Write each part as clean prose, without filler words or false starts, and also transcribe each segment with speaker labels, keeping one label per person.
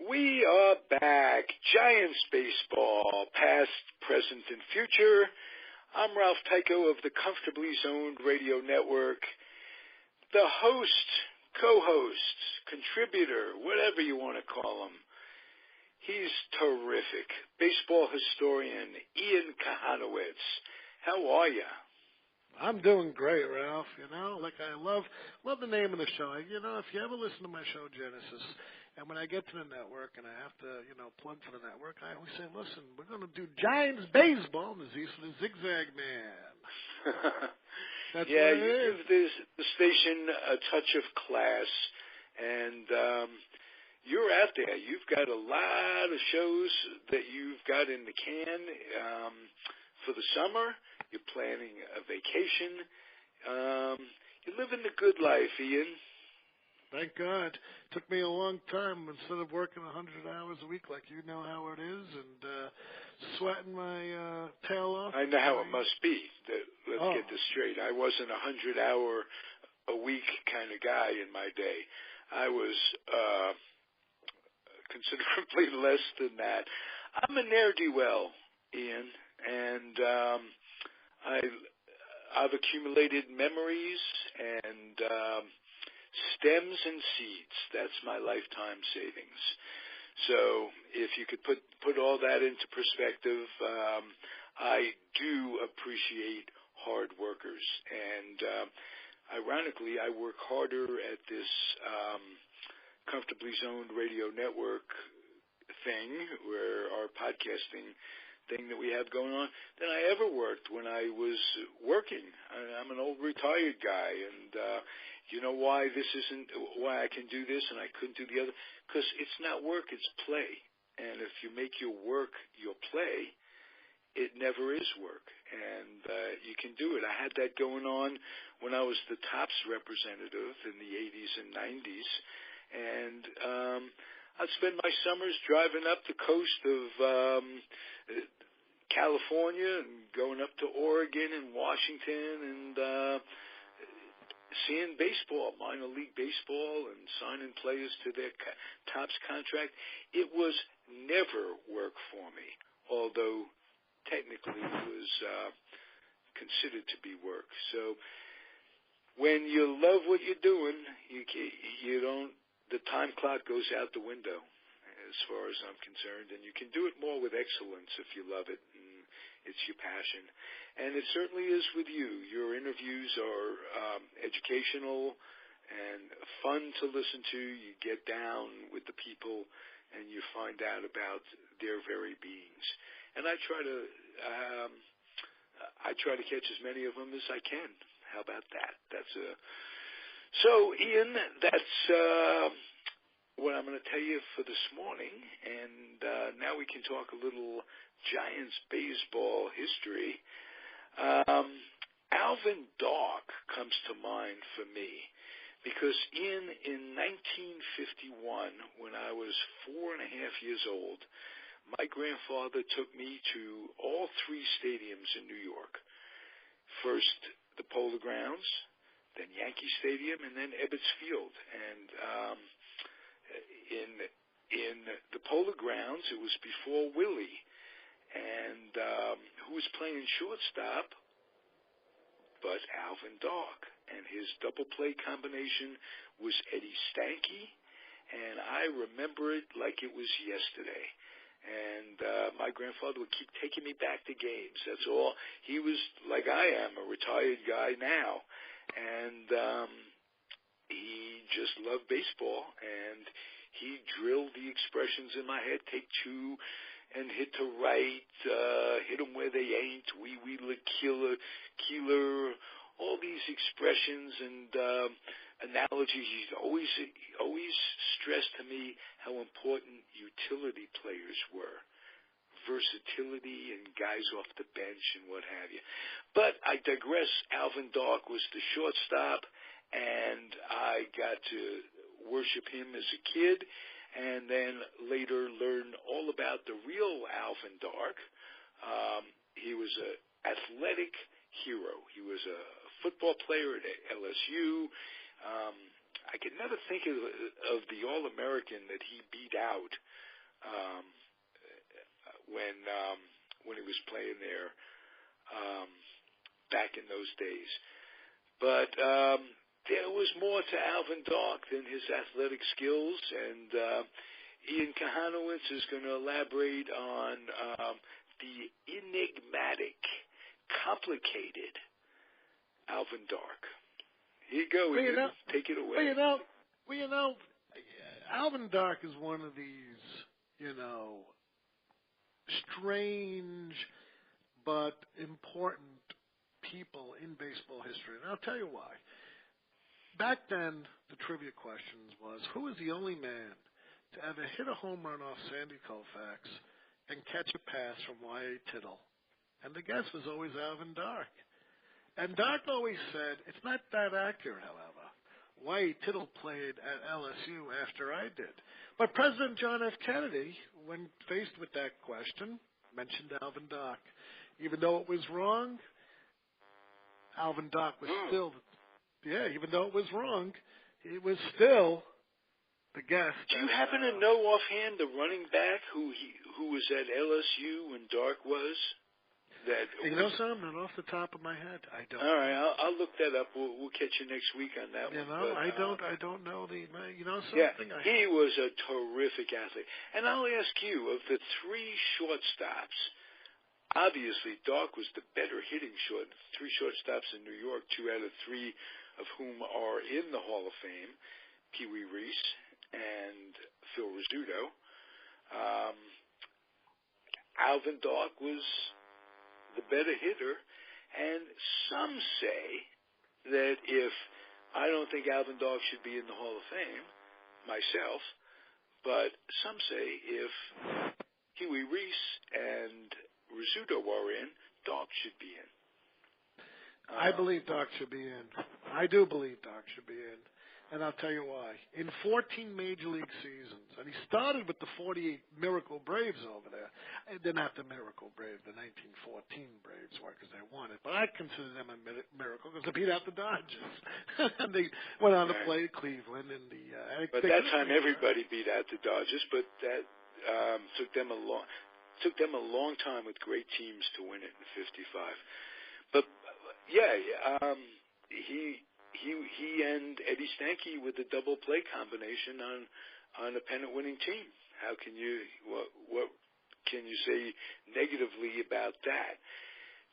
Speaker 1: We are back. Giants baseball, past, present, and future. I'm Ralph Tyko of the Comfortably Zoned Radio Network. The host, co-host, contributor, whatever you want to call him. He's terrific. Baseball historian, Ian Kahanowitz. How are you?
Speaker 2: I'm doing great, Ralph. I love the name of the show. If you ever listen to my show, Genesis, and when I get to the network and I have to, plug for the network, I always say, listen, we're going to do Giants baseball, and the Zigzag Man. That's
Speaker 1: yeah,
Speaker 2: what it
Speaker 1: you give the station a touch of class, and you're out there. You've got a lot of shows that you've got in the can for the summer. You're planning a vacation. You're living the good life, Ian.
Speaker 2: Thank God. It took me a long time instead of working 100 hours a week like you know how it is and sweating my tail off.
Speaker 1: I know how it must be. Let's get this straight. I wasn't a 100-hour-a-week kind of guy in my day. I was considerably less than that. I'm a ne'er-do-well, Ian, and I've accumulated memories and stems and seeds. That's my lifetime savings. So if you could put all that into perspective, I do appreciate hard workers. And ironically, I work harder at this Comfortably Zoned Radio Network thing, where our podcasting thing that we have going on, than I ever worked when I was working. I'm an old retired guy, and you know why I can do this and I couldn't do the other? Because it's not work, it's play. And if you make your work your play, it never is work. And you can do it. I had that going on when I was the Topps representative in the 80s and 90s. And I'd spend my summers driving up the coast of California and going up to Oregon and Washington and seeing baseball, minor league baseball, and signing players to their Topps contract. It was never work for me, although technically it was considered to be work. So when you love what you're doing, you don't. The time clock goes out the window, as far as I'm concerned, and you can do it more with excellence if you love it and it's your passion. And it certainly is with you. Your interviews are educational and fun to listen to. You get down with the people and you find out about their very beings. And I try to catch as many of them as I can. How about that? So, Ian, that's what I'm going to tell you for this morning. And now we can talk a little Giants baseball history. Alvin comes to mind for me because in 1951, when I was 4.5 years old, my grandfather took me to all three stadiums in New York. First, the Polo Grounds, then Yankee Stadium, and then Ebbets Field. And in the Polo Grounds, it was before Willie, and who was playing shortstop but Alvin Dark. And his double play combination was Eddie Stanky, and I remember it like it was yesterday. And my grandfather would keep taking me back to games. That's all. He was, like I am, a retired guy now. And he just loved baseball, and he drilled the expressions in my head: take two and hit to right, hit them where they ain't, wee killer, all these expressions and analogies. He always stressed to me how important utility players were. Versatility and guys off the bench and what have you. But I digress. Alvin Dark was the shortstop, and I got to worship him as a kid, and then later learn all about the real Alvin Dark. He was an athletic hero. He was a football player at LSU. I could never think of the All-American that he beat out um, when he was playing there back in those days. But there was more to Alvin Dark than his athletic skills, and Ian Kahanowitz is going to elaborate on the enigmatic, complicated Alvin Dark. Here you go, Ian. Take it away.
Speaker 2: Alvin Dark is one of these, strange but important people in baseball history. And I'll tell you why. Back then, the trivia questions was, who is the only man to ever hit a home run off Sandy Koufax and catch a pass from Y.A. Tittle? And the guess was always Alvin Dark. And Dark always said, it's not that accurate, however. Y.A. Tittle played at LSU after I did. But President John F. Kennedy, when faced with that question, mentioned Alvin Dark. Even though it was wrong, Alvin Dark was still, even though it was wrong, it was still the guess.
Speaker 1: Do you happen to know offhand the running back who was at LSU when Dark was?
Speaker 2: Something off the top of my head. I don't.
Speaker 1: All right, I'll look that up. We'll catch you next week on that one.
Speaker 2: But, I don't know the. Something.
Speaker 1: Yeah, he was a terrific athlete. And I'll ask you, of the three shortstops, obviously Dark was the better hitting three shortstops in New York, 2 out of 3 of whom are in the Hall of Fame, Pee Wee Reese and Phil Rizzuto. Alvin Dark was the better hitter, and some say that I don't think Alvin Dark should be in the Hall of Fame, myself, but some say if Huey Reese and Rizzuto are in, Dark should be in.
Speaker 2: I believe Dark should be in. I do believe Dark should be in. And I'll tell you why. In 14 Major League seasons, and he started with the 48 Miracle Braves over there. They're not the Miracle Braves. The 1914 Braves were because they won it. But I consider them a miracle because they beat out the Dodgers. And they went on to play Cleveland. And
Speaker 1: but that time everybody beat out the Dodgers, but that took them a long time with great teams to win it in '55. But, he and Eddie Stanky with a double play combination on a pennant-winning team. How can what can you say negatively about that?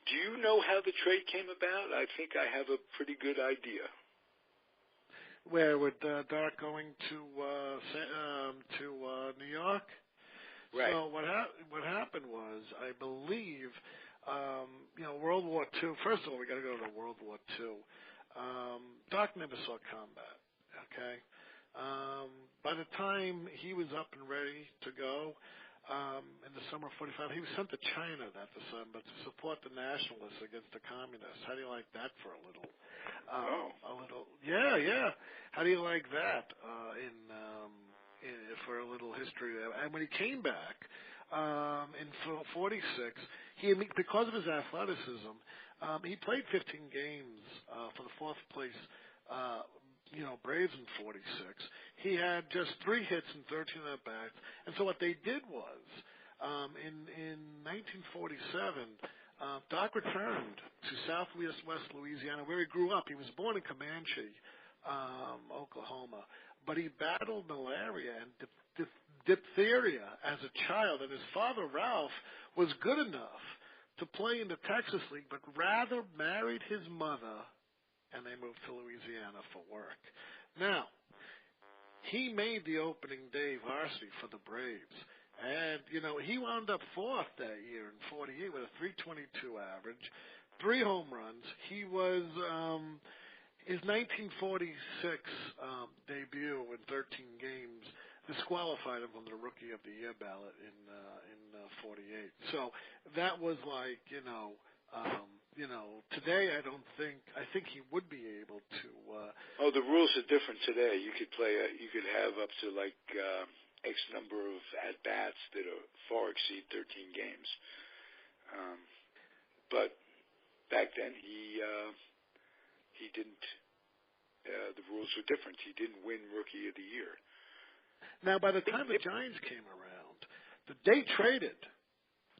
Speaker 1: Do you know how the trade came about? I think I have a pretty good idea.
Speaker 2: Where with Dark going to New York?
Speaker 1: Right.
Speaker 2: So what happened was, I believe, World War II. First of all, we got to go to World War II. Dark never saw combat, okay? By the time he was up and ready to go in the summer of '45, he was sent to China that December to support the nationalists against the communists. How do you like that for a little? Yeah. How do you like that for a little history there? And when he came back in '46, because of his athleticism, he played 15 games for the fourth place, Braves in '46. He had just 3 hits and 13 at-bats. And so what they did was, in 1947, Doc returned to southwest Louisiana, where he grew up. He was born in Comanche, Oklahoma. But he battled malaria and diphtheria as a child. And his father, Ralph, was good enough to play in the Texas League, but rather married his mother, and they moved to Louisiana for work. Now, he made the opening day varsity for the Braves, and, he wound up 4th that year in '48 with a .322 average, 3 home runs. He was, his 1946 debut in 13 games disqualified him from the Rookie of the Year ballot in '48. So that was like, today I think he would be able to.
Speaker 1: The rules are different today. You could have up to X number of at bats that far exceed 13 games. But back then he didn't the rules were different. He didn't win Rookie of the Year.
Speaker 2: Now, by the time the Giants came around, they traded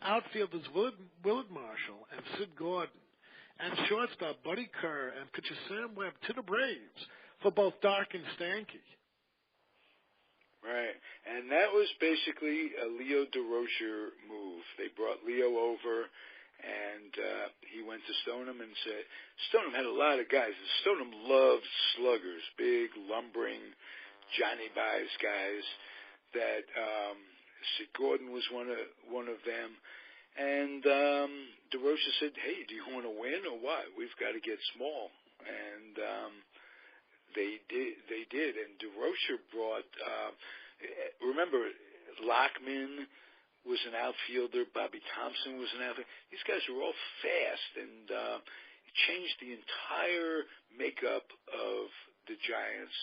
Speaker 2: outfielders Willard Marshall and Sid Gordon and shortstop Buddy Kerr and pitcher Sam Webb to the Braves for both Dark and Stanky.
Speaker 1: Right, and that was basically a Leo DeRocher move. They brought Leo over, and he went to Stoneham and said, Stoneham had a lot of guys. Stoneham loved sluggers, big, lumbering, Johnny Baez guys. That Sid Gordon was one of them, and DeRocher said, "Hey, do you want to win or what? We've got to get small." And they did, and DeRocher brought. Remember, Lockman was an outfielder. Bobby Thompson was an outfielder. These guys were all fast, and it changed the entire makeup of the Giants.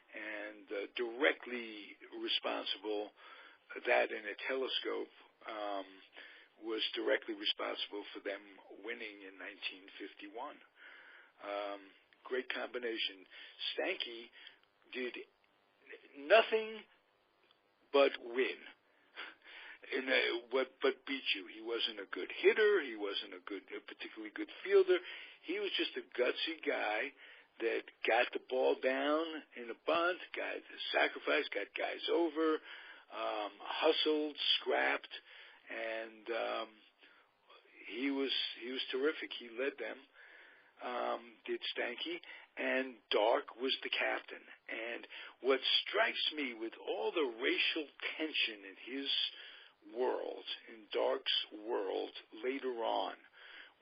Speaker 1: And directly responsible, that in a telescope, was directly responsible for them winning in 1951. Great combination. Stanky did nothing but win, but beat you. He wasn't a good hitter. He wasn't a particularly good fielder. He was just a gutsy guy that got the ball down in a bunt, got sacrificed, got guys over, hustled, scrapped, and he was terrific. He led them. Did Stanky, and Dark was the captain. And what strikes me with all the racial tension in his world, in Dark's world later on,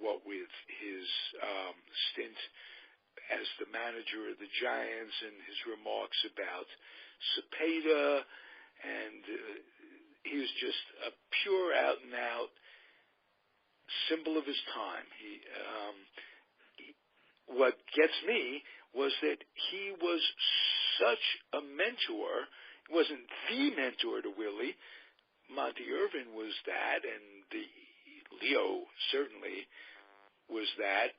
Speaker 1: what with his stint as the manager of the Giants and his remarks about Cepeda, and he was just a pure out-and-out symbol of his time. What gets me was that he was such a mentor. He wasn't the mentor to Willie. Monty Irvin was that, and Leo certainly was that.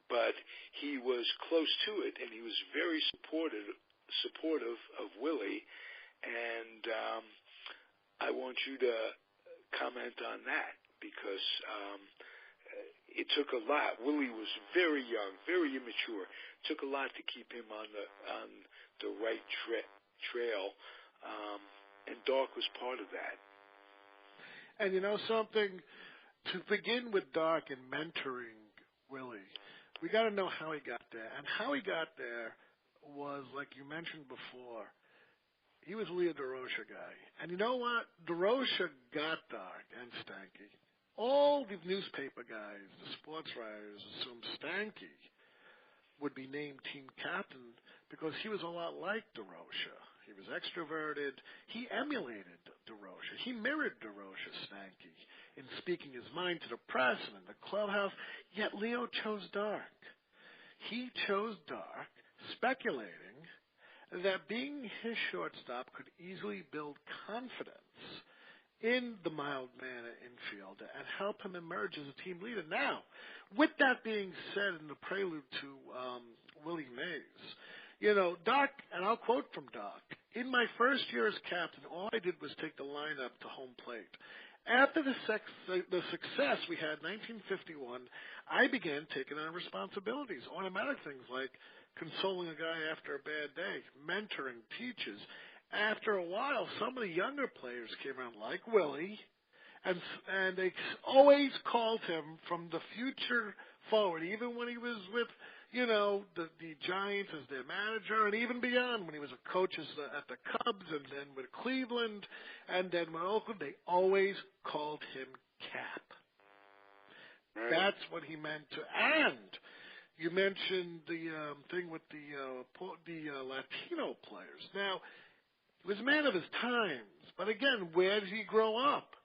Speaker 1: But he was close to it, and he was very supportive of Willie. And I want you to comment on that, because it took a lot. Willie was very young, very immature. It took a lot to keep him on the right trail, and Dark was part of that.
Speaker 2: And you know something? To begin with Dark and mentoring Willie, we got to know how he got there. And how he got there was, like you mentioned before, he was a Leo DeRocher guy. And you know what? DeRocher got Dark and Stanky. All the newspaper guys, the sports writers, assumed Stanky would be named team captain because he was a lot like DeRocher. He was extroverted. He emulated DeRocher. He mirrored DeRocher, Stanky, in speaking his mind to the press and in the clubhouse. Yet Leo chose Dark. He chose Dark, speculating that being his shortstop could easily build confidence in the mild-mannered infielder and help him emerge as a team leader. Now, with that being said, in the prelude to Willie Mays, you know, Doc, and I'll quote from Doc, "In my first year as captain, all I did was take the lineup to home plate. After the success we had in 1951, I began taking on responsibilities, automatic things like consoling a guy after a bad day, mentoring, teachers. After a while, some of the younger players came around, like Willie, and they always called him from the future forward, even when he was with, you know, the Giants as their manager, and even beyond when he was a coach at the Cubs, and then with Cleveland, and then with Oakland, they always called him Cap. That's what he meant to. And you mentioned the thing with the Latino players. Now, he was a man of his times, but again, where did he grow up?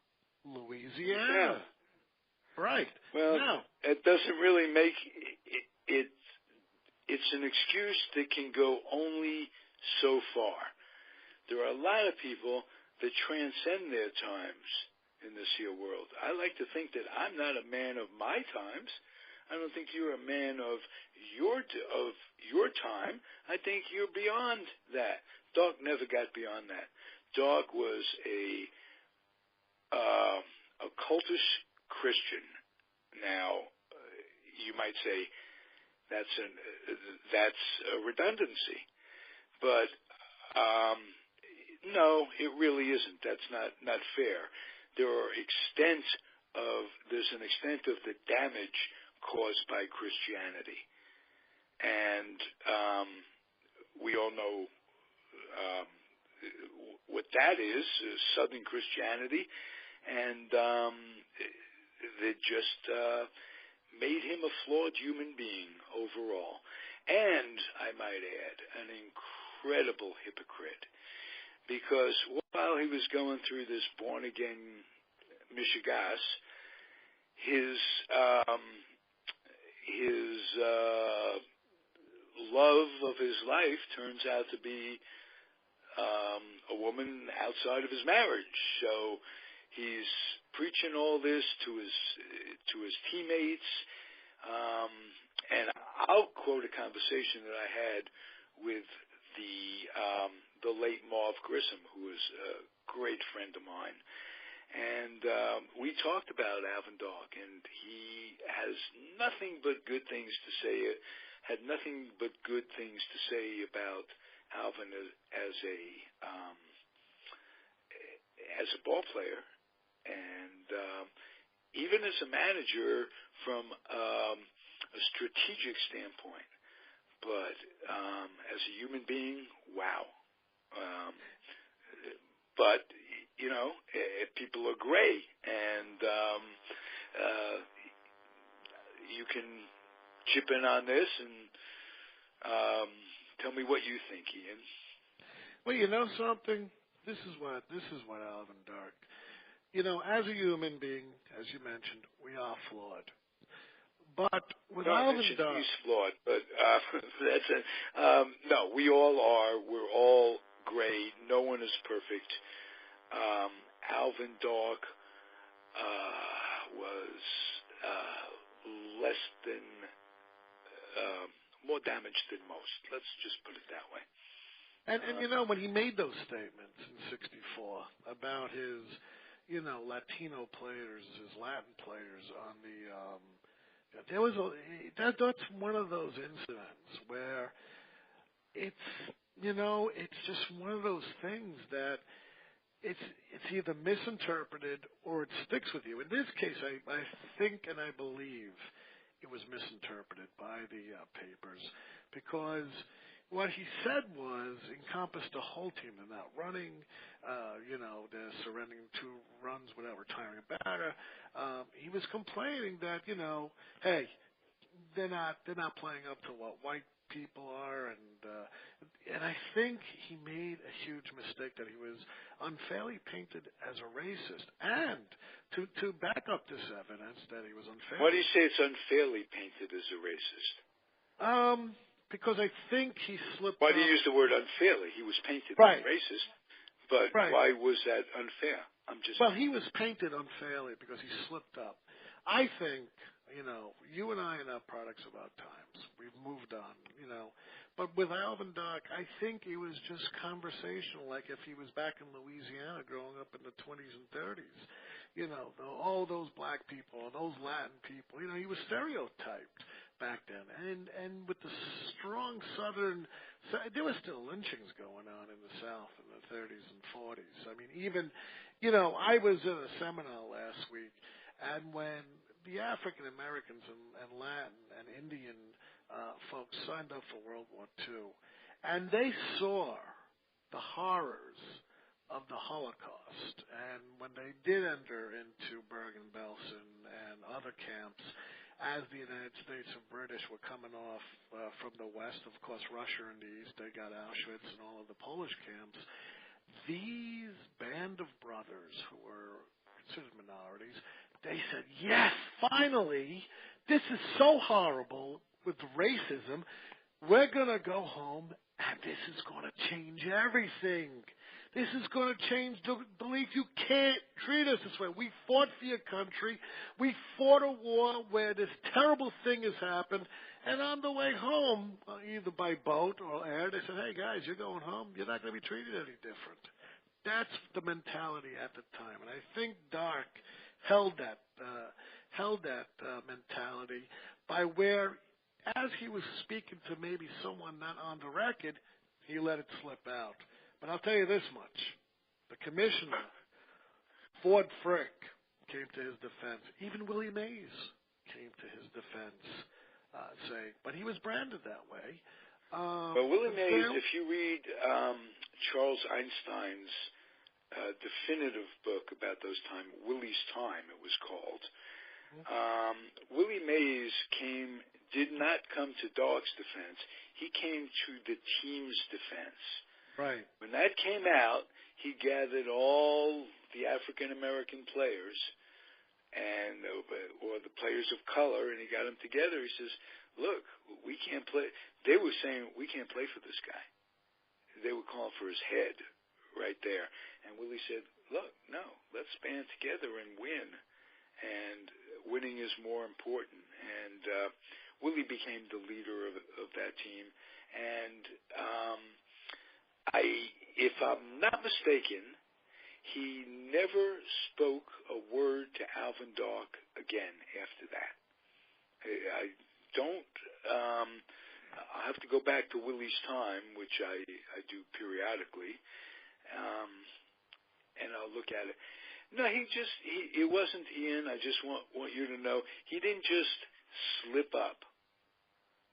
Speaker 2: Louisiana.
Speaker 1: Yeah.
Speaker 2: Right.
Speaker 1: Well,
Speaker 2: now,
Speaker 1: it doesn't really make it. It's an excuse that can go only so far. There are a lot of people that transcend their times in this here world. I like to think that I'm not a man of my times. I don't think you're a man of your time. I think you're beyond that. Doc never got beyond that. Doc was a cultish Christian. Now, you might say that's a redundancy, but no, it really isn't. That's not fair. There's an extent of the damage caused by Christianity, and we all know what that is Southern Christianity, and they just made him a flawed human being overall, and I might add, an incredible hypocrite, because while he was going through this born-again mishigas, his love of his life turns out to be a woman outside of his marriage. So he's preaching all this to his teammates, and I'll quote a conversation that I had with the late Marv Grissom, who was a great friend of mine. And we talked about Alvin Dog, and he has nothing but good things to say, had nothing but good things to say about Alvin as a ball player, and even as a manager from a strategic standpoint. But as a human being, wow. But people are gray, and you can chip in on this and tell me what you think, Ian.
Speaker 2: Well, you know something? This is what Alvin Dark. As a human being, as you mentioned, we are flawed. But with Alvin Dark,
Speaker 1: he's flawed. But that's it. No, we all are. We're all gray. No one is perfect. Alvin Dark was less than more damaged than most. Let's just put it that way.
Speaker 2: And when he made those statements in '64 about his, Latino players, his Latin players on that's one of those incidents where it's just one of those things that it's either misinterpreted or it sticks with you. In this case, I think and I believe it was misinterpreted by the papers, because what he said encompassed the whole team. They're not running, they're surrendering 2 runs without retiring a batter. He was complaining that, hey, they're not playing up to what white people are, and I think he made a huge mistake that he was unfairly painted as a racist. And to back up this evidence that he was unfairly...
Speaker 1: Why do you say it's unfairly painted as a racist?
Speaker 2: Because I think he slipped
Speaker 1: Why
Speaker 2: up.
Speaker 1: do you use the word unfairly? He was painted
Speaker 2: right.
Speaker 1: as racist, but
Speaker 2: right.
Speaker 1: Why was that unfair?
Speaker 2: Well, he was painted unfairly because he slipped up. I think, you and I are not products of our times. We've moved on, But with Alvin Dark, I think it was just conversational, like if he was back in Louisiana growing up in the 20s and 30s. All those black people, those Latin people, he was stereotyped back then. And with the strong Southern, there were still lynchings going on in the South in the 30s and 40s. I mean, even, I was at a seminar last week, and when the African Americans and Latin and Indian folks signed up for World War II, and they saw the horrors of the Holocaust, and when they did enter into Bergen-Belsen and other camps, as the United States and British were coming off from the West, of course, Russia in the East, they got Auschwitz and all of the Polish camps. These band of brothers who were considered minorities, they said, yes, finally, this is so horrible with racism, we're going to go home and this is going to change everything. This is going to change the league. You can't treat us this way. We fought for your country. We fought a war where this terrible thing has happened. And on the way home, either by boat or air, they said, hey, guys, you're going home. You're not going to be treated any different. That's the mentality at the time. And I think Dark held that mentality by where, as he was speaking to maybe someone not on the record, he let it slip out. But I'll tell you this much. The commissioner, Ford Frick, came to his defense. Even Willie Mays came to his defense, but he was branded that way.
Speaker 1: But Willie Mays, if you read Charles Einstein's definitive book about those times, Willie's Time, it was called, Willie Mays did not come to Dark's defense. He came to the team's defense.
Speaker 2: Right.
Speaker 1: When that came out, he gathered all the African American players or the players of color, and he got them together. He says, look, we can't play. They were saying, we can't play for this guy. They were calling for his head right there. And Willie said, look, no, let's band together and win. And winning is more important. And Willie became the leader of that team. And if I'm not mistaken, he never spoke a word to Alvin Dark again after that. I don't. I'll have to go back to Willie's Time, which I do periodically, and I'll look at it. No, it wasn't Ian. I just want you to know he didn't just slip up.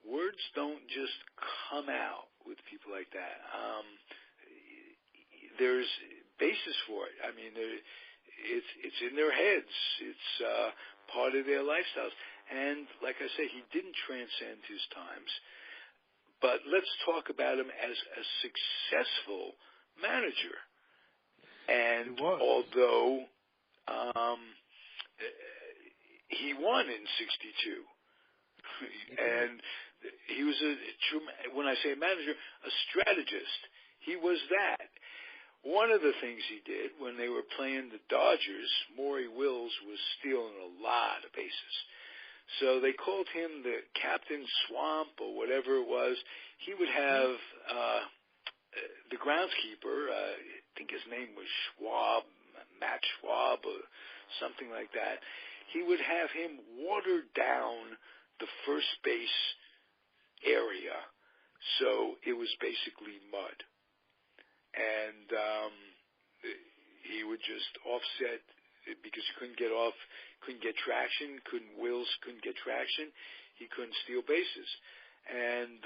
Speaker 1: Words don't just come out with people like that. There's basis for it. I mean, it's in their heads. It's part of their lifestyles. And like I say, he didn't transcend his times. But let's talk about him as a successful manager. And although he won in '62, and he was when I say manager, a strategist. He was that. One of the things he did when they were playing the Dodgers, Maury Wills was stealing a lot of bases. So they called him the Captain Swamp or whatever it was. He would have the groundskeeper, I think his name was Matt Schwab or something like that. He would have him water down the first base area, so it was basically mud. And he would just offset because he couldn't get traction, Wills couldn't get traction, he couldn't steal bases. And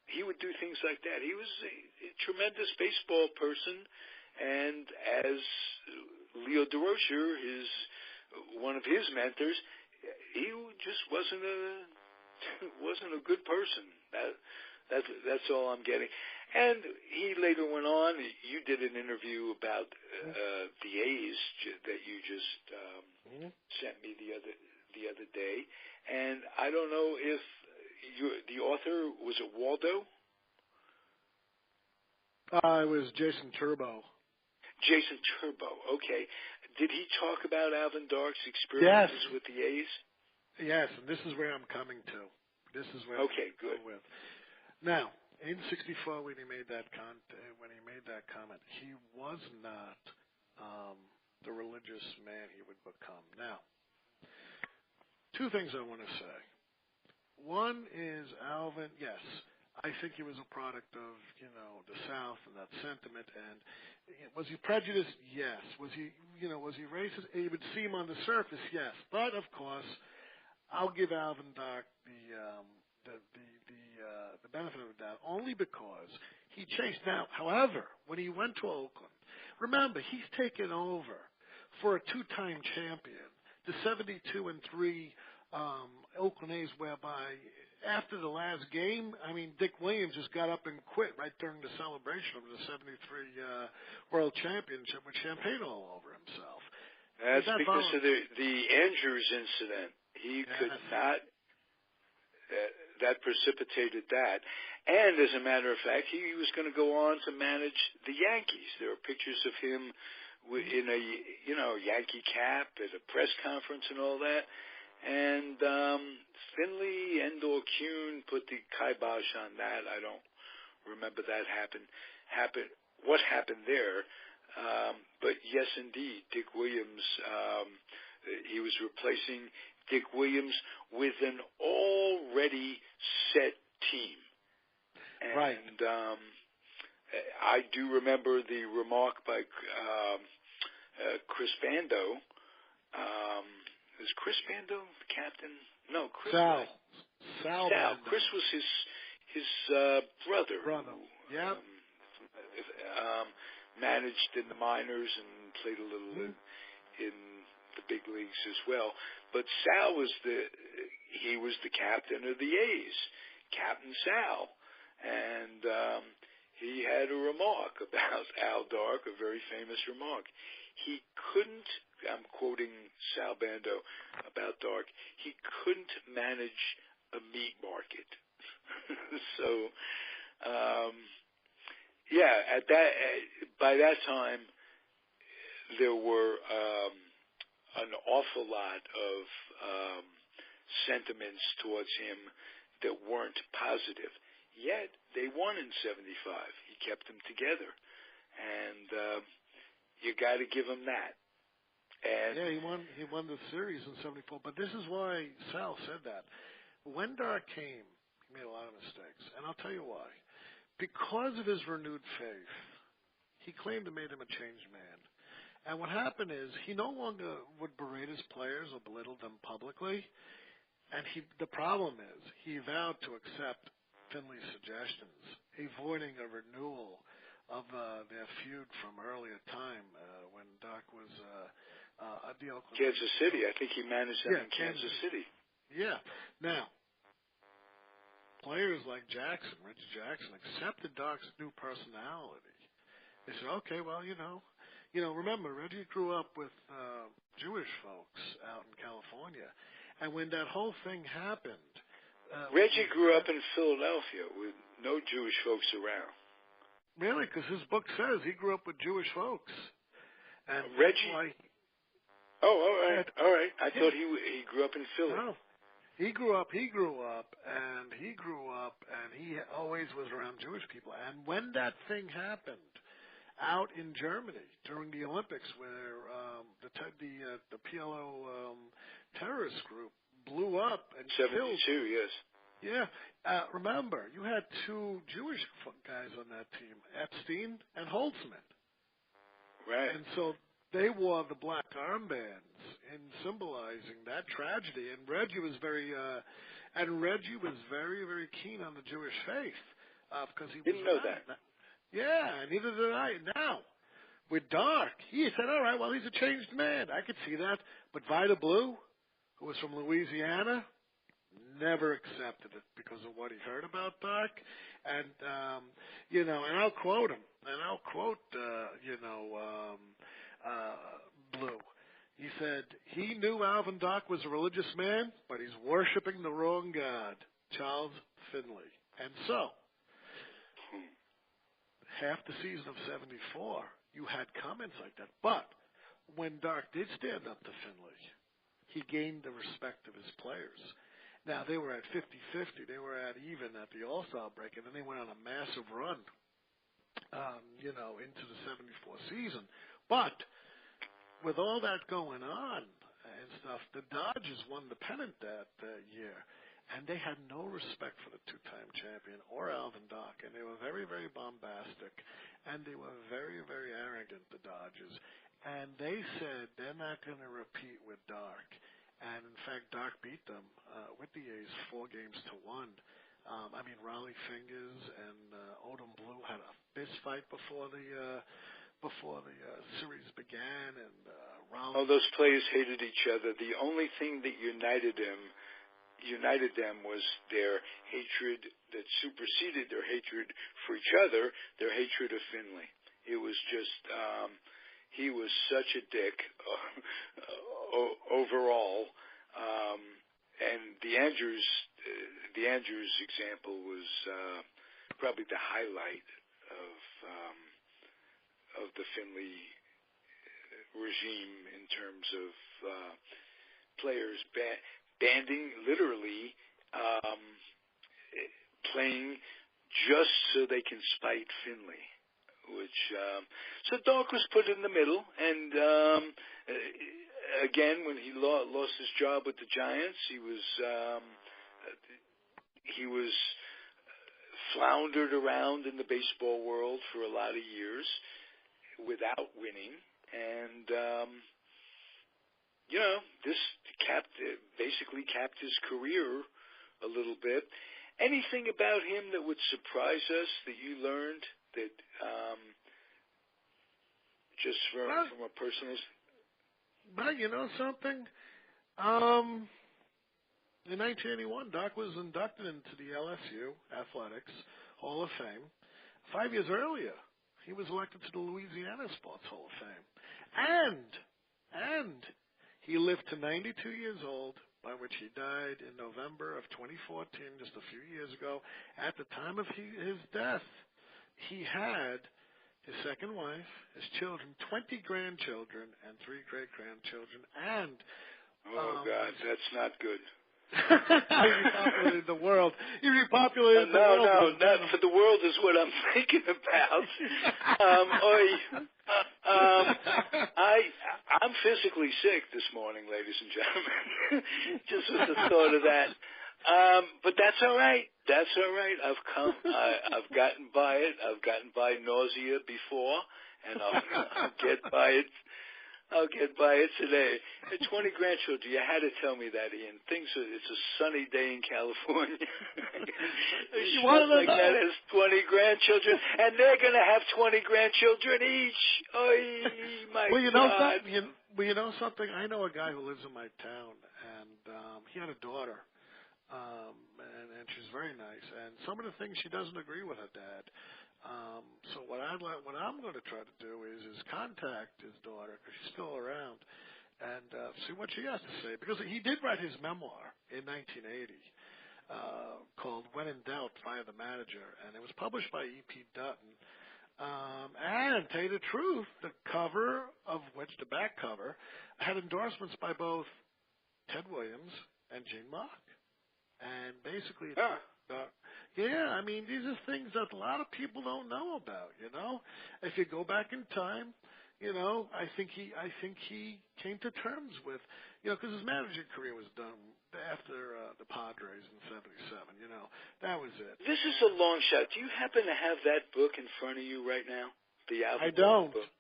Speaker 1: he would do things like that. He was a tremendous baseball person, and as Leo DeRocher, one of his mentors, he just wasn't a good person. That's all I'm getting. And he later went on. You did an interview about the A's that you just sent me the other day, and I don't know if the author was it Waldo?
Speaker 2: It was Jason Turbo.
Speaker 1: Jason Turbo. Okay. Did he talk about Alvin Dark's experiences with the A's?
Speaker 2: Yes, and this is where I'm coming to. This is where I'm
Speaker 1: good.
Speaker 2: With. Now, in '64, when he made that comment, he was not the religious man he would become. Now, two things I want to say. One is Alvin. Yes, I think he was a product of the South and that sentiment. And was he prejudiced? Yes. Was he racist? It would seem on the surface, yes. But of course, I'll give Alvin Dark the benefit of the doubt only because he changed. Now, however, when he went to Oakland, remember he's taken over for a two-time champion, the 72-3 Oakland A's, whereby after the last game, Dick Williams just got up and quit right during the celebration of the 73 World Championship with champagne all over himself.
Speaker 1: That's because of the Andrews incident. He could not. that precipitated that. And as a matter of fact, he was going to go on to manage the Yankees. There are pictures of him in a Yankee cap at a press conference and all that. And Finley and/or Kuhn put the kibosh on that. I don't remember that what happened there. But yes, indeed, Dick Williams. He was replacing Dick Williams with an already set team. And
Speaker 2: right.
Speaker 1: I do remember the remark by Chris Bando. Is Chris Bando the captain? No, Chris.
Speaker 2: Sal.
Speaker 1: Chris was his brother.
Speaker 2: Yeah.
Speaker 1: Managed in the minors and played a little in the big leagues as well. But Sal was the captain of the A's, Captain Sal, and he had a remark about Al Dark, a very famous remark. He couldn't, I'm quoting Sal Bando about Dark, he couldn't manage a meat market. So, by that time, there were an awful lot of sentiments towards him that weren't positive. Yet, they won in 75. He kept them together. And you got to give him that. And
Speaker 2: he won the series in 74. But this is why Sal said that. When Dark came, he made a lot of mistakes. And I'll tell you why. Because of his renewed faith, he claimed it made him a changed man. And what happened is he no longer would berate his players or belittle them publicly. And the problem is he vowed to accept Finley's suggestions, avoiding a renewal of their feud from earlier time when Doc was at the Oakland.
Speaker 1: Kansas City. I think he managed them in Kansas City.
Speaker 2: Yeah. Now, players like Reggie Jackson, accepted Doc's new personality. They said, okay, well, remember, Reggie grew up with Jewish folks out in California. And when that whole thing happened...
Speaker 1: Reggie grew up in Philadelphia with no Jewish folks around.
Speaker 2: Really? Because his book says he grew up with Jewish folks. And
Speaker 1: Reggie? All right. I thought he grew up in Philly.
Speaker 2: No. He grew up, and he always was around Jewish people. And when that thing happened out in Germany during the Olympics, where the PLO terrorist group blew up and
Speaker 1: 72,
Speaker 2: killed.
Speaker 1: yes.
Speaker 2: Yeah. Remember, you had two Jewish guys on that team, Epstein and Holtzman.
Speaker 1: Right.
Speaker 2: And so they wore the black armbands in symbolizing that tragedy. And Reggie was very, very keen on the Jewish faith because he
Speaker 1: didn't know that.
Speaker 2: Yeah, neither did I. Now, with Dark, he said, all right, well, he's a changed man. I could see that. But Vida Blue, who was from Louisiana, never accepted it because of what he heard about Dark. And, and I'll quote him. And I'll quote, Blue. He said, he knew Alvin Dark was a religious man, but he's worshiping the wrong God, Charles Finley. And so, half the season of 74, you had comments like that. But when Dark did stand up to Finley, he gained the respect of his players. Now, they were at 50-50. They were at even at the All-Star break, and then they went on a massive run, into the 74 season. But with all that going on and stuff, the Dodgers won the pennant that year, and they had no respect for the two-time champion or Alvin Dark, and they were very, very bombastic, and they were very, very arrogant, the Dodgers. And they said they're not going to repeat with Dark. And, in fact, Dark beat them with the A's 4-1. Raleigh Fingers and Odom Blue had a fist fight before the series began. And Raleigh...
Speaker 1: Oh, those players hated each other. The only thing that united them was their hatred that superseded their hatred for each other, their hatred of Finley. It was just... he was such a dick overall. And the Andrews the Andrews example was probably the highlight of the Finley regime in terms of players banding, literally playing just so they can spite Finley. Which so Doc was put in the middle, and again, when he lost his job with the Giants, he was floundered around in the baseball world for a lot of years without winning, and this basically capped his career a little bit. Anything about him that would surprise us that you learned that just from a personal?
Speaker 2: But you know something? In 1981, Doc was inducted into the LSU Athletics Hall of Fame. 5 years earlier, he was elected to the Louisiana Sports Hall of Fame. And he lived to 92 years old, by which he died in November of 2014, just a few years ago. At the time of his death, he had his second wife, his children, 20 grandchildren, and 3 great-grandchildren, and...
Speaker 1: God, that's not good.
Speaker 2: He repopulated the world. He repopulated the world.
Speaker 1: No, not for the world is what I'm thinking about. I'm physically sick this morning, ladies and gentlemen, just with the thought of that. But that's all right. That's all right. I've gotten by it. I've gotten by nausea before, and I'll get by it. I'll get by it today. 20 grandchildren. You had to tell me that, Ian. It's a sunny day in California.
Speaker 2: You want to
Speaker 1: like that has 20 grandchildren, and they're going to have 20 grandchildren each. Oh, my God.
Speaker 2: You know something? I know a guy who lives in my town, and he had a daughter, and she's very nice. And some of the things she doesn't agree with her dad. So what I'm going to try to do is contact his daughter, because she's still around, and see what she has to say. Because he did write his memoir in 1980 called When in Doubt, Fire the Manager, and it was published by E.P. Dutton. And tell you the truth, the cover of which, the back cover, had endorsements by both Ted Williams and Gene Mock. And basically... yeah, I mean, these are things that a lot of people don't know about, you know. If you go back in time, you know, I think he came to terms with, you know, because his managing career was done after the Padres in '77, you know. That was it.
Speaker 1: This is a long shot. Do you happen to have that book in front of you right now? The Alvin
Speaker 2: I don't.
Speaker 1: book?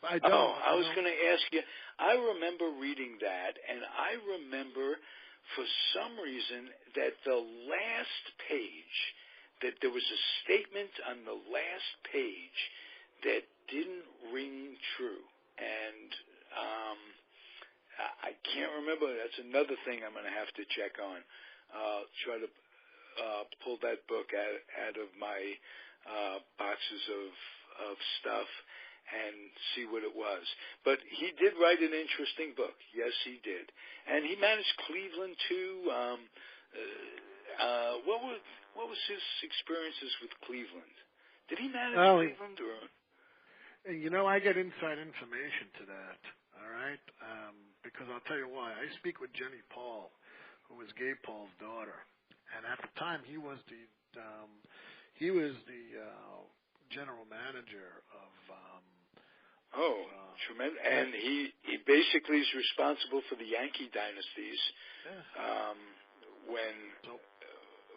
Speaker 2: I don't.
Speaker 1: Oh, I was going to ask you. I remember reading that, and I remember... for some reason, that the last page, that there was a statement on the last page that didn't ring true. And I can't remember. That's another thing I'm going to have to check on. Try to pull that book out of my boxes of stuff and see what it was. But he did write an interesting book. Yes, he did. And he managed Cleveland, too. What was his experiences with Cleveland? Did he manage Cleveland?
Speaker 2: You know, I get inside information to that, all right? Because I'll tell you why. I speak with Jenny Paul, who was Gabe Paul's daughter. And at the time, he was the general manager of...
Speaker 1: tremendous. And he basically is responsible for the Yankee dynasties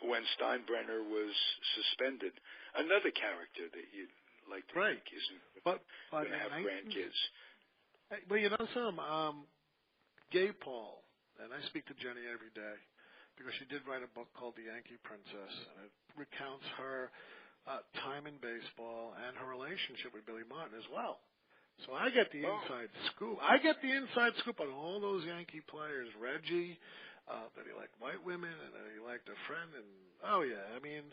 Speaker 1: when Steinbrenner was suspended. Another character that you'd like to think isn't going to have grandkids.
Speaker 2: Well, you know something? Gabe Paul, and I speak to Jenny every day, because she did write a book called The Yankee Princess, and it recounts her time in baseball and her relationship with Billy Martin as well. So I get the inside scoop. I get the inside scoop on all those Yankee players. Reggie, that he liked white women, and that he liked a friend. And I mean,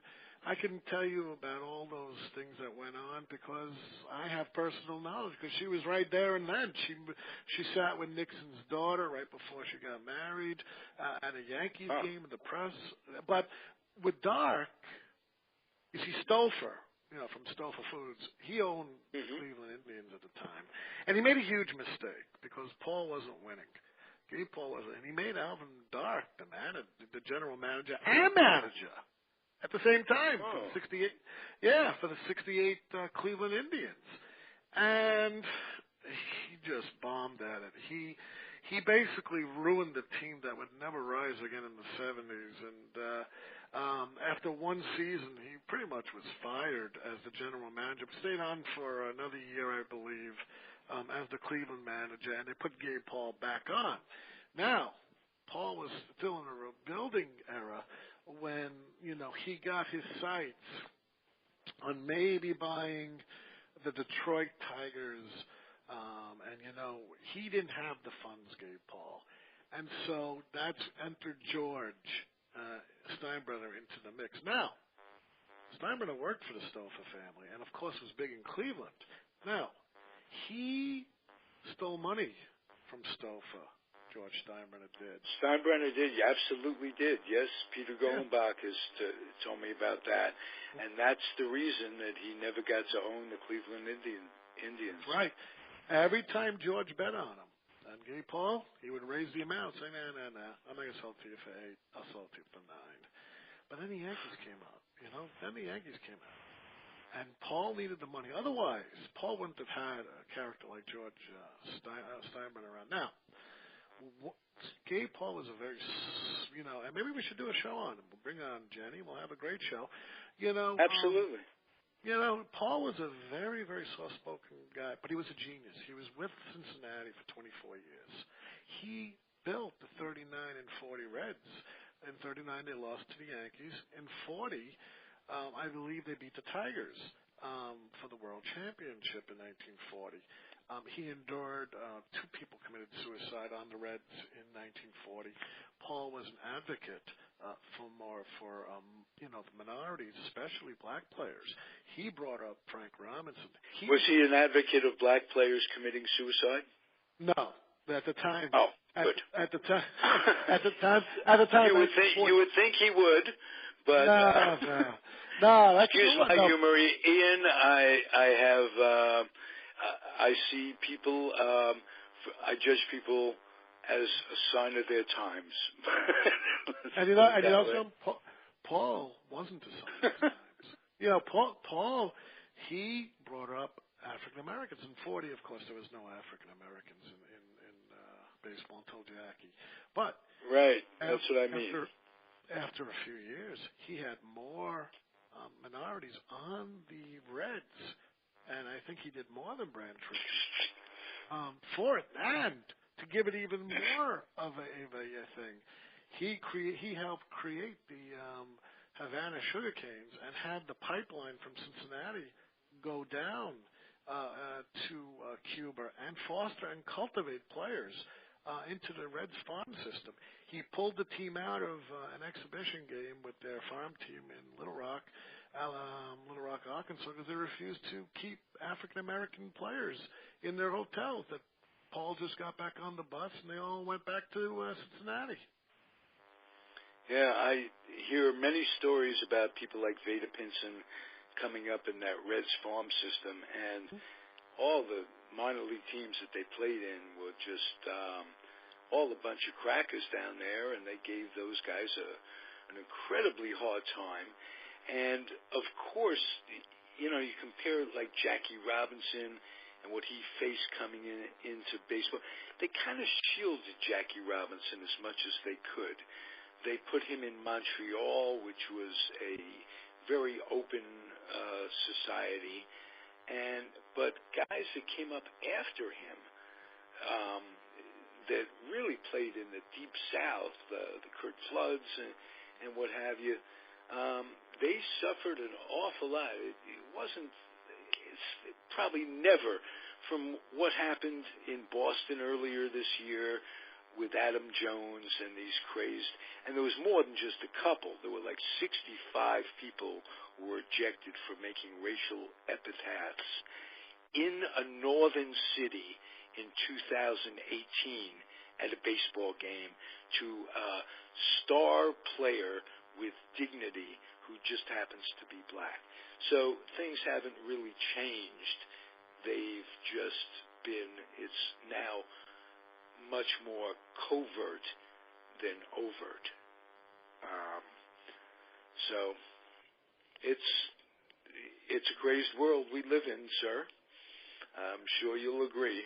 Speaker 2: I can tell you about all those things that went on because I have personal knowledge. Because she was right there and then. She sat with Nixon's daughter right before she got married at a Yankees game in the press. But with Dark, you see Stouffer, from Stouffer Foods, he owned the Cleveland Indians at the time. And he made a huge mistake because Paul wasn't winning. Gabe Paul wasn't. And he made Alvin Dark the general manager and manager at the same time for the 68. Yeah, for the 68 Cleveland Indians. And he just bombed at it. He basically ruined the team that would never rise again in the 70s. And after one season, he pretty much was fired as the general manager. Stayed on for another year, I believe, as the Cleveland manager, and they put Gabe Paul back on. Now, Paul was still in a rebuilding era when, he got his sights on maybe buying the Detroit Tigers. He didn't have the funds, Gabe Paul. And so that's entered George Steinbrenner into the mix. Now, Steinbrenner worked for the Stouffer family and, of course, was big in Cleveland. Now, he stole money from Stouffer. George Steinbrenner did.
Speaker 1: Steinbrenner did. You absolutely did. Yes, Peter Golenbach has told me about that. And that's the reason that he never got to own the Cleveland Indians.
Speaker 2: Right. Every time George bet on him, and Gabe Paul, he would raise the amount, say, no, I'm not going to sell it to you for 8. I'll sell it to you for 9. But then the Yankees came out, And Paul needed the money. Otherwise, Paul wouldn't have had a character like George Steinbrenner around. Now, Gabe Paul is a very, and maybe we should do a show on him. We'll bring on Jenny. We'll have a great show.
Speaker 1: Absolutely.
Speaker 2: Paul was a very, very soft-spoken guy, but he was a genius. He was with Cincinnati for 24 years. He built the 39 and 40 Reds. In 39, they lost to the Yankees. In 40, I believe they beat the Tigers for the World Championship in 1940. He endured 2 people committed suicide on the Reds in 1940. Paul was an advocate for the minorities, especially black players. He brought up Frank Robinson.
Speaker 1: Was he an advocate of black players committing suicide?
Speaker 2: No, at the time.
Speaker 1: Oh, good.
Speaker 2: At the time.
Speaker 1: You would think he would, but
Speaker 2: no.
Speaker 1: Excuse my humor, Ian. I see people. I judge people as a sign of their times.
Speaker 2: and Paul wasn't a sign of times. Paul, he brought up African Americans. In 40, of course, there was no African Americans in baseball until Jackie. But
Speaker 1: right, that's what I mean.
Speaker 2: After a few years, he had more minorities on the Reds. And I think he did more than Brand Trichy for it. And to give it even more of a thing, he helped create the Havana sugar canes and had the pipeline from Cincinnati go down to Cuba and foster and cultivate players into the Reds farm system. He pulled the team out of an exhibition game with their farm team in Little Rock, Arkansas, because they refused to keep African-American players in their hotels. That Paul just got back on the bus, and they all went back to Cincinnati.
Speaker 1: Yeah, I hear many stories about people like Veda Pinson coming up in that Reds farm system, and all the minor league teams that they played in were just all a bunch of crackers down there, and they gave those guys an incredibly hard time. And, of course, you compare like Jackie Robinson and what he faced coming into baseball. They kind of shielded Jackie Robinson as much as they could. They put him in Montreal, which was a very open society. But guys that came up after him that really played in the Deep South, the Curt Floods and what have you, they suffered an awful lot. It's probably never from what happened in Boston earlier this year with Adam Jones and these crazed, and there was more than just a couple. There were like 65 people who were ejected for making racial epithets in a northern city in 2018 at a baseball game to a star player with dignity who just happens to be black. So things haven't really changed. They've just been, it's now much more covert than overt. So it's a crazed world we live in, sir. I'm sure you'll agree.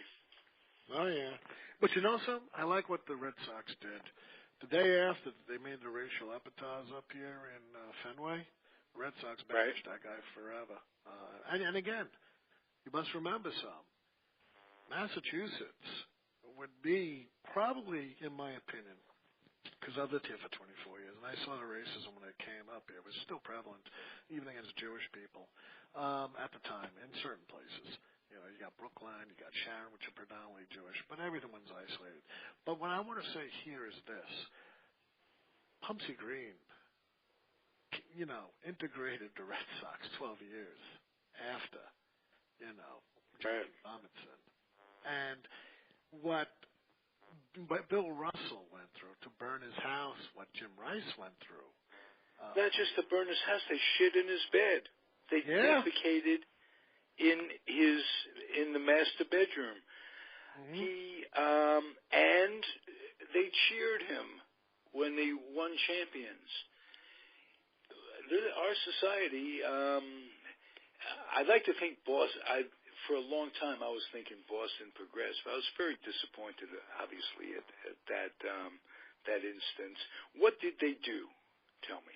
Speaker 2: Oh, yeah. But you know something? I like what the Red Sox did. The day after they made the racial epithets up here in Fenway, the Red Sox banished that guy forever. And again, you must remember something. Massachusetts would be probably, in my opinion, because I've lived here for 24 years, and I saw the racism when I came up here. It was still prevalent, even against Jewish people at the time in certain places. You know, you got Brookline, you got Sharon, which are predominantly Jewish, but everyone's isolated. But what I want to say here is this. Pumpsy Green, you know, integrated the Red Sox 12 years after, you know, Jackie Robinson. And what Bill Russell went through to burn his house, what Jim Rice went through.
Speaker 1: Not just to burn his house, they shit in his bed. They defecated in the master bedroom.
Speaker 2: Mm-hmm.
Speaker 1: And they cheered him when they won champions. Our society, I'd like to think Boston. For a long time, I was thinking Boston progressed. But I was very disappointed, obviously, at that instance. What did they do? Tell me.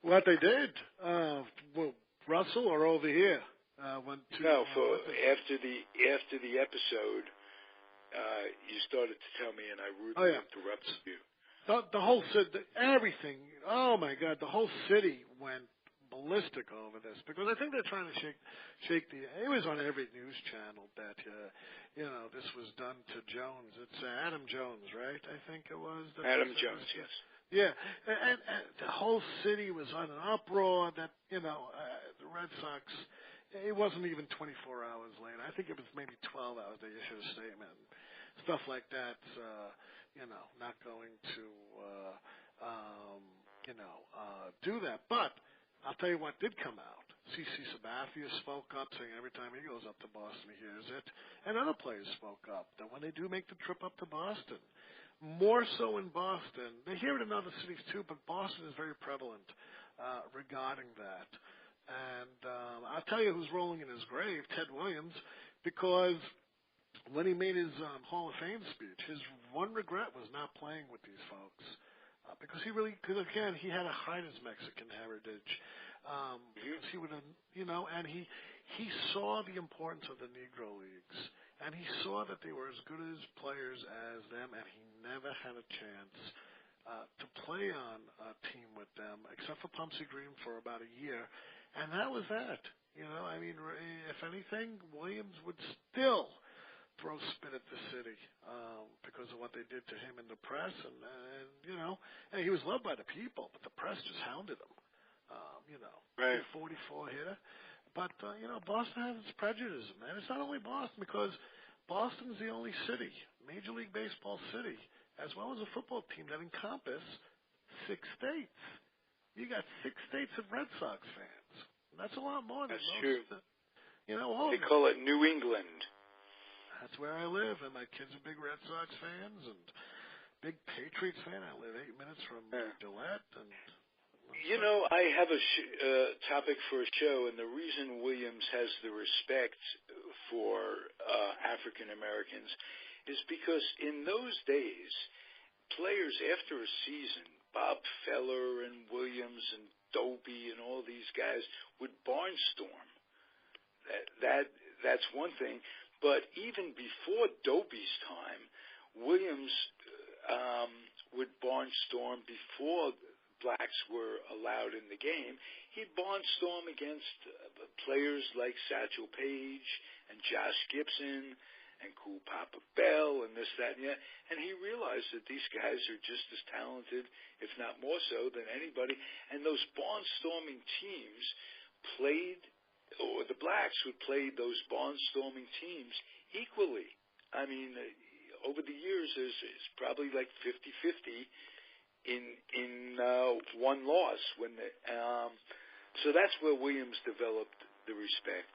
Speaker 2: What they did? Well, Russell or over here? Went to,
Speaker 1: after the episode, you started to tell me, and I rudely interrupted you.
Speaker 2: The whole city, everything. Oh my God, the whole city went ballistic over this because I think they're trying to shake the. It was on every news channel that you know this was done to Jones. It's Adam Jones, right? I think it was.
Speaker 1: Adam Jones, yes.
Speaker 2: Yeah, and the whole city was on an uproar that you know the Red Sox. It wasn't even 24 hours later. I think it was maybe 12 hours. They issued a statement, stuff like that. You know, not going to do that, but. I'll tell you what did come out. C.C. Sabathia spoke up, saying every time he goes up to Boston, he hears it. And other players spoke up that when they do make the trip up to Boston, more so in Boston, they hear it in other cities too, but Boston is very prevalent regarding that. And I'll tell you who's rolling in his grave, Ted Williams, because when he made his Hall of Fame speech, his one regret was not playing with these folks. Because again, he had to hide his Mexican heritage. Because he would have, you know, and he saw the importance of the Negro Leagues. And he saw that they were as good as players as them, and he never had a chance to play on a team with them, except for Pumpsy Green for about a year. And that was that. You know, I mean, if anything, Williams would still throw spit at the city because of what they did to him in the press, and you know, and he was loved by the people, but the press just hounded him. You know,
Speaker 1: right.
Speaker 2: 44 hitter, but you know, Boston has its prejudice, man. It's not only Boston because Boston's the only city, Major League Baseball city, as well as a football team that encompass 6 states. You got 6 states of Red Sox fans. That's a lot more than
Speaker 1: That's
Speaker 2: most.
Speaker 1: true.
Speaker 2: You know, all
Speaker 1: they call it New England.
Speaker 2: That's where I live, and my kids are big Red Sox fans and big Patriots fan. I live 8 minutes from Gillette. And
Speaker 1: you know, I have a topic for a show, and the reason Williams has the respect for African Americans is because in those days, players after a season, Bob Feller and Williams and Doby and all these guys would barnstorm. That's one thing. But even before Doby's time, Williams would barnstorm before blacks were allowed in the game. He'd barnstorm against players like Satchel Paige and Josh Gibson and Cool Papa Bell and this, that, and that. And he realized that these guys are just as talented, if not more so, than anybody. And those barnstorming teams played, or the blacks would play those barnstorming teams equally. I mean, over the years, it's probably like 50-50 one loss. So that's where Williams developed the respect.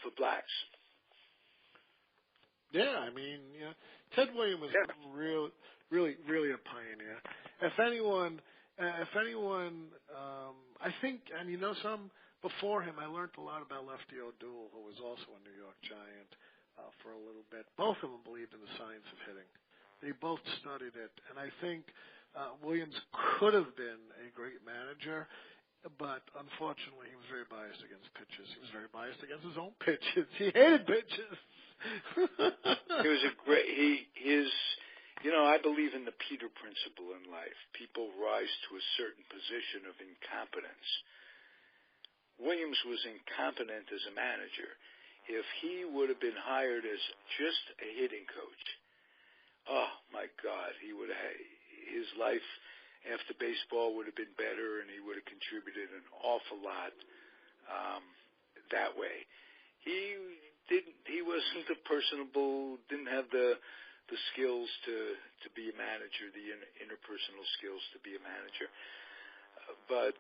Speaker 1: For blacks.
Speaker 2: Yeah, I mean, Ted Williams was really a pioneer. If anyone, I think, and some before him, I learned a lot about Lefty O'Doul, who was also a New York Giant for a little bit. Both of them believed in the science of hitting. They both studied it, and I think Williams could have been a great manager, but unfortunately, he was very biased against pitches. He was very biased against his own pitches. He hated pitches.
Speaker 1: He was I believe in the Peter principle in life. People rise to a certain position of incompetence. Williams was incompetent as a manager. If he would have been hired as just a hitting coach, oh my God, his life after baseball would have been better, and he would have contributed an awful lot that way. He wasn't personable, didn't have the skills to be a manager, the interpersonal skills to be a manager, but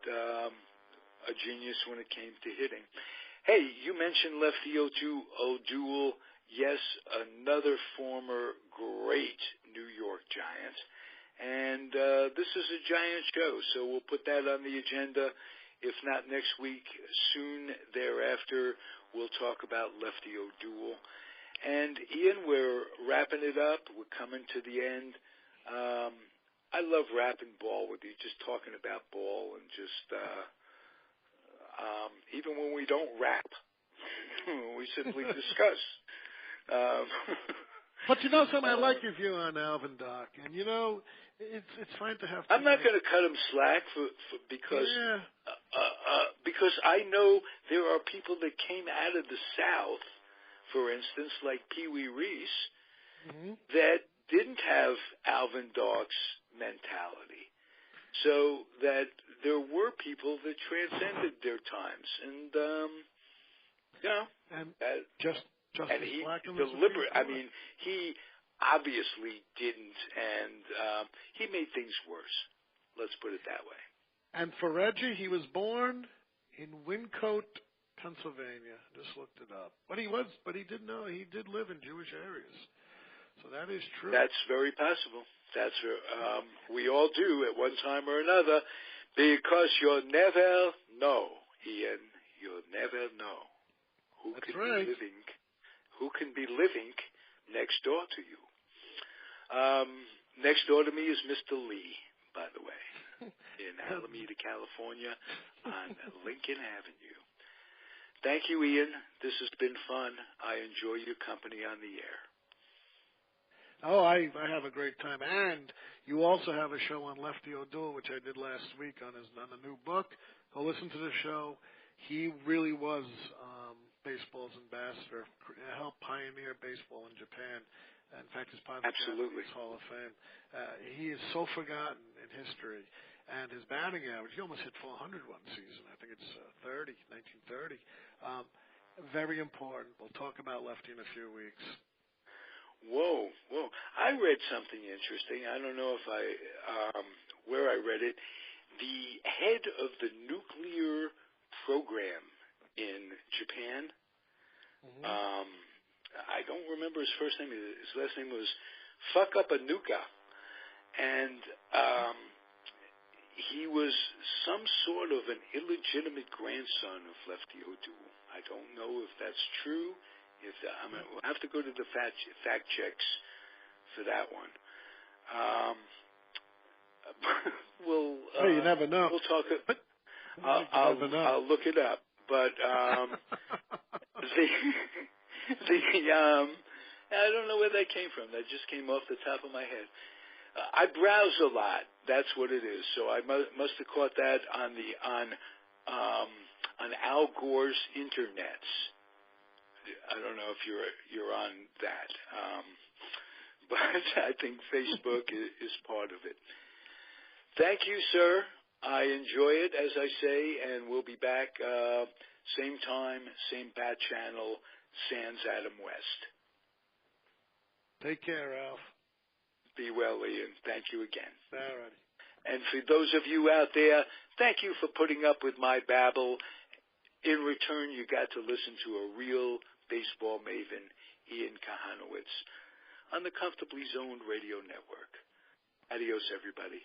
Speaker 1: a genius when it came to hitting. Hey, you mentioned Lefty O'Doul. Yes, another former great New York Giant. And this is a Giant show, so we'll put that on the agenda. If not next week, soon thereafter, we'll talk about Lefty O'Doul. And, Ian, we're wrapping it up. We're coming to the end. I love rapping ball with you, just talking about ball and just even when we don't rap, we simply discuss.
Speaker 2: But something, I like your view on Alvin, Doc, and it's fine to have.
Speaker 1: I'm not going to cut him slack because I know there are people that came out of the South, for instance, like Pee Wee Reese, that didn't have Alvin Doc's mentality. So that there were people that transcended their times, and
Speaker 2: and
Speaker 1: he deliberate. I mean, he obviously didn't, and he made things worse. Let's put it that way.
Speaker 2: And for Reggie, he was born in Wyncote, Pennsylvania. Just looked it up. But he did know he did live in Jewish areas. So that is true.
Speaker 1: That's very possible. We all do at one time or another, because you'll never know, Ian. You'll never know who can be living next door to you. Next door to me is Mr. Lee, by the way, in Alameda, California, on Lincoln Avenue. Thank you, Ian. This has been fun. I enjoy your company on the air.
Speaker 2: Oh, I have a great time. And you also have a show on Lefty O'Doul, which I did last week on the new book. Go listen to the show. He really was baseball's ambassador, helped pioneer baseball in Japan. In fact, he's part of the Japanese Hall of Fame. He is so forgotten in history. And his batting average, he almost hit 400 one season. I think it's 1930. Very important. We'll talk about Lefty in a few weeks.
Speaker 1: Whoa. I read something interesting. I don't know if where I read it. The head of the nuclear program in Japan, I don't remember his first name. His last name was Fuck Up a Nuka. And he was some sort of an illegitimate grandson of Lefty O'Doul. I don't know if that's true. We'll have to go to the fact checks for that one.
Speaker 2: You never know.
Speaker 1: We'll talk. I'll look it up. But I don't know where that came from. That just came off the top of my head. I browse a lot. That's what it is. So I must have caught that on Al Gore's internets. I don't know if you're on that, but I think Facebook is part of it. Thank you, sir. I enjoy it, as I say, and we'll be back same time, same bat channel, sans Adam West.
Speaker 2: Take care, Ralph.
Speaker 1: Be well, Ian. Thank you again.
Speaker 2: All righty.
Speaker 1: And for those of you out there, thank you for putting up with my babble. In return, you got to listen to a real baseball maven, Ian Kahanowitz, on the Comfortably Zoned Radio Network. Adios, everybody.